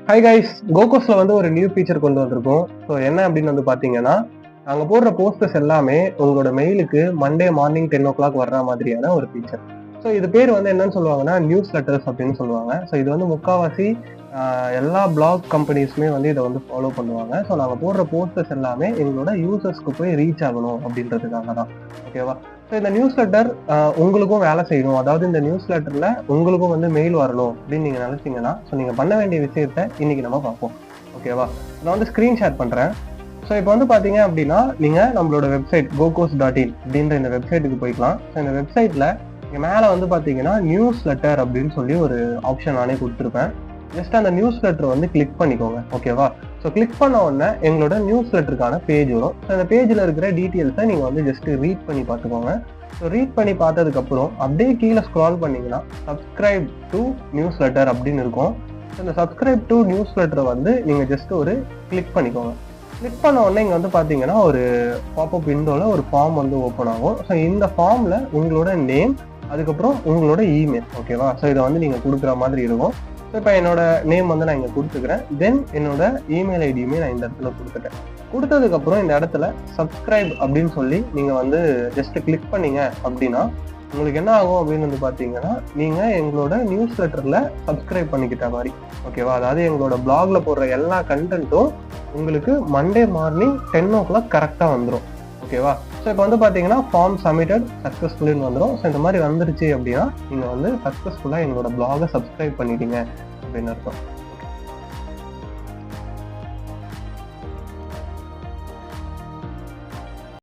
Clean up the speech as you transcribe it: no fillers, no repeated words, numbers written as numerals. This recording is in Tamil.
ஹை கைஸ், கோகோஸ்ல வந்து ஒரு நியூ ஃபீச்சர் கொண்டு வந்திருக்கோம். ஸோ என்ன அப்படின்னு வந்து பார்த்தீங்கன்னா, நாங்கள் போடுற போஸ்டர்ஸ் எல்லாமே உங்களோட மெயிலுக்கு மண்டே மார்னிங் 10 o'clock வர்ற மாதிரியான ஒரு ஃபீச்சர். ஸோ இது பேர் வந்து என்னன்னு சொல்லுவாங்கன்னா, நியூஸ் லெட்டர்ஸ் அப்படின்னு சொல்லுவாங்க. ஸோ இது வந்து முக்காவாசி எல்லா பிளாக் கம்பெனிஸுமே வந்து இதை வந்து ஃபாலோ பண்ணுவாங்க. ஸோ நாங்கள் போடுற போஸ்டர்ஸ் எல்லாமே எங்களோட யூசர்ஸ்க்கு போய் ரீச் ஆகணும் அப்படின்றதுக்காக தான். ஓகேவா? ஸோ இந்த நியூஸ் லெட்டர் உங்களுக்கும் வேலை செய்யணும், அதாவது இந்த நியூஸ் லெட்டர்ல உங்களுக்கும் வந்து மெயில் வரணும் அப்படின்னு நீங்க நினைச்சீங்கன்னா, ஸோ நீங்க பண்ண வேண்டிய விஷயத்த இன்னைக்கு நம்ம பார்ப்போம். ஓகேவா? நான் வந்து ஸ்கிரீன் ஷேர் பண்றேன். ஸோ இப்போ வந்து பாத்தீங்க அப்படின்னா, நீங்க நம்மளோட வெப்சைட் gocos.in அப்படின்ற இந்த வெப்சைட்டுக்கு போய்க்கலாம். ஸோ இந்த வெப்சைட்ல இங்க மேல வந்து பாத்தீங்கன்னா நியூஸ் லெட்டர் அப்படின்னு சொல்லி ஒரு ஆப்ஷன் நானே கொடுத்துருப்பேன். ஜஸ்ட் அந்த நியூஸ் லெட்டர் வந்து கிளிக் பண்ணிக்கோங்க. ஓகேவா? ஸோ கிளிக் பண்ண உடனே எங்களோட நியூஸ் லெட்டருக்கான பேஜ் வரும். ஸோ அந்த பேஜில் இருக்கிற டீட்டெயில்ஸை நீங்கள் வந்து ஜஸ்ட் ரீட் பண்ணி பார்த்துக்கோங்க. ஸோ ரீட் பண்ணி பார்த்ததுக்கப்புறம் அப்படியே கீழே ஸ்க்ரால் பண்ணிங்கன்னா சப்ஸ்கிரைப் டு நியூஸ் லெட்டர் அப்படின்னு இருக்கும். ஸோ இந்த சப்ஸ்கிரைப் டு நியூஸ் லெட்டரை வந்து நீங்கள் ஜஸ்ட் ஒரு கிளிக் பண்ணிக்கோங்க. கிளிக் பண்ண உடனே இங்கே வந்து பார்த்தீங்கன்னா ஒரு பாப்அப் விண்டோவில் ஒரு ஃபார்ம் வந்து ஓப்பன் ஆகும். ஸோ இந்த ஃபார்மில் உங்களோட நேம், அதுக்கப்புறம் உங்களோட இமெயில். ஓகேவா? ஸோ இதை வந்து நீங்கள் கொடுக்குற மாதிரி இருக்கும். ஸோ இப்போ என்னோட நேம் வந்து நான் இங்கே கொடுத்துக்கிறேன். தென் என்னோட இமெயில் ஐடியுமே நான் இந்த இடத்துல கொடுத்துட்டேன். கொடுத்ததுக்கப்புறம் இந்த இடத்துல சப்ஸ்கிரைப் அப்படின்னு சொல்லி நீங்கள் வந்து ஜஸ்ட் கிளிக் பண்ணீங்க அப்படின்னா உங்களுக்கு என்ன ஆகும் அப்படின்னு வந்து பார்த்தீங்கன்னா, நீங்கள் எங்களோட நியூஸ் லெட்டரில் சப்ஸ்கிரைப் பண்ணிக்கிட்ட மாதிரி. ஓகேவா? அதாவது எங்களோட பிளாக்ல போடுற எல்லா கண்டென்ட்டும் உங்களுக்கு மண்டே மார்னிங் 10 o'clock கரெக்டாக வந்துடும். ஓகேவா? ஸோ இப்போ வந்து பார்த்தீங்கன்னா ஃபார்ம் சப்மிட்டட் சக்ஸஸ்ஃபுல்லுன்னு வந்துடும். ஸோ இந்த மாதிரி வந்துருச்சு அப்படின்னா நீங்கள் வந்து சக்ஸஸ்ஃபுல்லாக எங்களோட பிளாகை சப்ஸ்கிரைப் பண்ணிட்டீங்க அப்படின்னு அர்த்தம்.